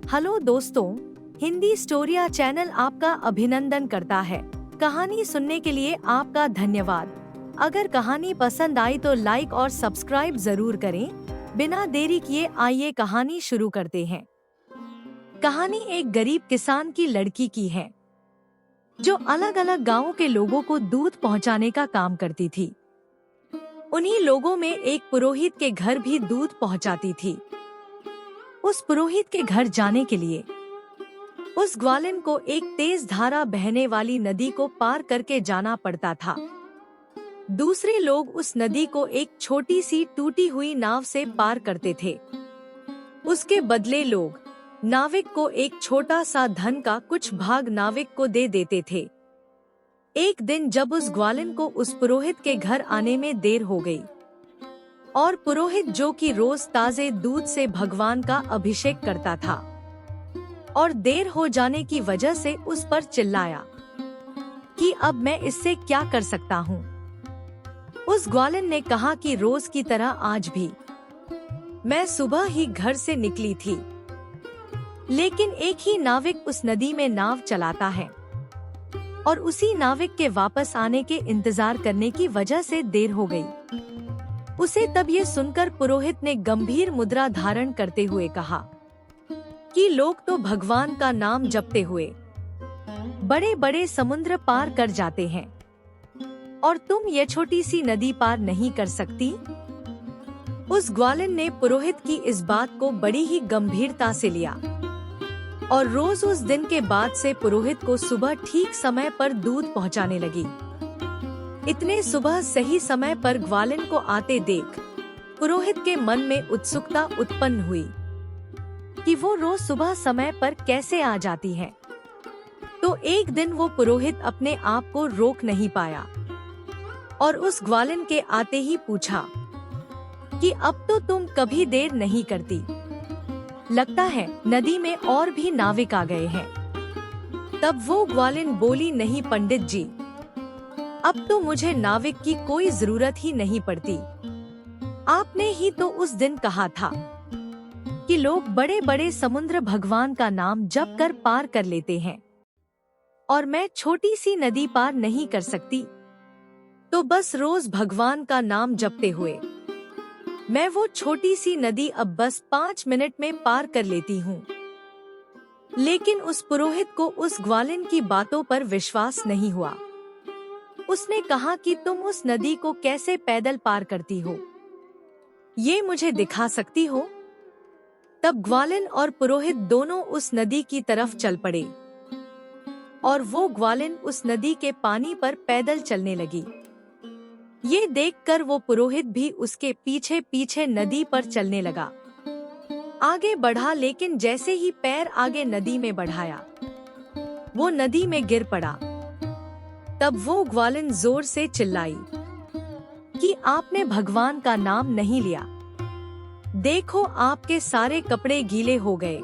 Hello दोस्तों, Hindi स्टोरिया channel आपका अभिनंदन करता है। कहानी सुनने के लिए आपका धन्यवाद। अगर कहानी पसंद आई तो लाइक और सब्सक्राइब जरूर करें। बिना देरी किए आइए कहानी शुरू करते हैं। कहानी एक गरीब किसान की लड़की की है, जो अलग अलग गांवों के लोगों को दूध पहुंचाने का काम करती थी। उन्हीं लोगों में एक पुरोहित के घर भी दूध पहुंचाती थी। उस पुरोहित के घर जाने के लिए उस ग्वालिन को एक तेज धारा बहने वाली नदी को पार करके जाना पड़ता था। दूसरे लोग उस नदी को एक छोटी सी टूटी हुई नाव से पार करते थे। उसके बदले लोग नाविक को एक छोटा सा धन का कुछ भाग नाविक को दे देते थे। एक दिन जब उस ग्वालिन को उस पुरोहित के घर आने में देर हो गई और पुरोहित, जो कि रोज ताजे दूध से भगवान का अभिषेक करता था, और देर हो जाने की वजह से उस पर चिल्लाया कि अब मैं इससे क्या कर सकता हूँ। उस ग्वालिन ने कहा कि रोज की तरह आज भी मैं सुबह ही घर से निकली थी, लेकिन एक ही नाविक उस नदी में नाव चलाता है और उसी नाविक के वापस आने के इंतजार करने की वजह से देर हो गई। उसे तब ये सुनकर पुरोहित ने गंभीर मुद्रा धारण करते हुए कहा कि लोग तो भगवान का नाम जपते हुए बड़े बड़े समुद्र पार कर जाते हैं, और तुम ये छोटी सी नदी पार नहीं कर सकती। उस ग्वालिन ने पुरोहित की इस बात को बड़ी ही गंभीरता से लिया और रोज उस दिन के बाद से पुरोहित को सुबह ठीक समय पर दूध पहुंचाने लगी। इतने सुबह सही समय पर ग्वालिन को आते देख पुरोहित के मन में उत्सुकता उत्पन्न हुई कि वो रोज सुबह समय पर कैसे आ जाती है। तो एक दिन वो पुरोहित अपने आप को रोक नहीं पाया और उस ग्वालिन के आते ही पूछा कि अब तो तुम कभी देर नहीं करती। लगता है नदी में और भी नाविक आ गए हैं। तब वो ग्वालिन बोली, नहीं पंडित जी, अब तो मुझे नाविक की कोई जरूरत ही नहीं पड़ती। आपने ही तो उस दिन कहा था कि लोग बड़े बड़े समुद्र भगवान का नाम जप कर पार कर लेते हैं, और मैं छोटी सी नदी पार नहीं कर सकती। तो बस रोज भगवान का नाम जपते हुए मैं वो छोटी सी नदी अब बस 5 मिनट में पार कर लेती हूँ। लेकिन उस पुरोहित को उस ग्वालिन की बातों पर विश्वास नहीं हुआ। उसने कहा कि तुम उस नदी को कैसे पैदल पार करती हो, ये मुझे दिखा सकती हो। तब ग्वालिन और पुरोहित दोनों उस नदी की तरफ चल पड़े और वो ग्वालिन उस नदी के पानी पर पैदल चलने लगी। ये देखकर वो पुरोहित भी उसके पीछे पीछे नदी पर चलने लगा। आगे बढ़ा, लेकिन जैसे ही पैर आगे नदी में बढ़ाया, वो नदी में गिर पड़ा। तब वो ग्वालिन जोर से चिल्लाई कि आपने भगवान का नाम नहीं लिया। देखो, आपके सारे कपड़े गीले हो गए।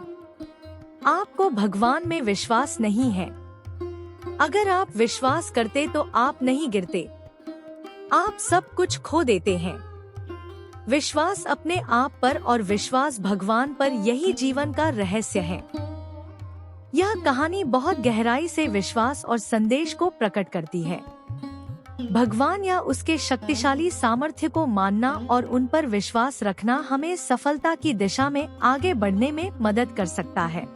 आपको भगवान में विश्वास नहीं है। अगर आप विश्वास करते तो आप नहीं गिरते। आप सब कुछ खो देते हैं। विश्वास अपने आप पर और विश्वास भगवान पर, यही जीवन का रहस्य है। यह कहानी बहुत गहराई से विश्वास और संदेश को प्रकट करती है। भगवान या उसके शक्तिशाली सामर्थ्य को मानना और उन पर विश्वास रखना हमें सफलता की दिशा में आगे बढ़ने में मदद कर सकता है।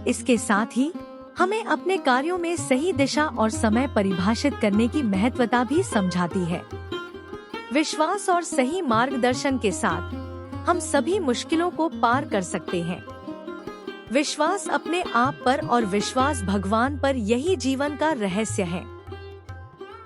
इसके साथ ही हमें अपने कार्यों में सही दिशा और समय परिभाषित करने की महत्वता भी समझाती है। विश्वास और सही मार्गदर्शन के साथ हम सभी मुश्किलों को पार कर सकते हैं। विश्वास अपने आप पर और विश्वास भगवान पर, यही जीवन का रहस्य है।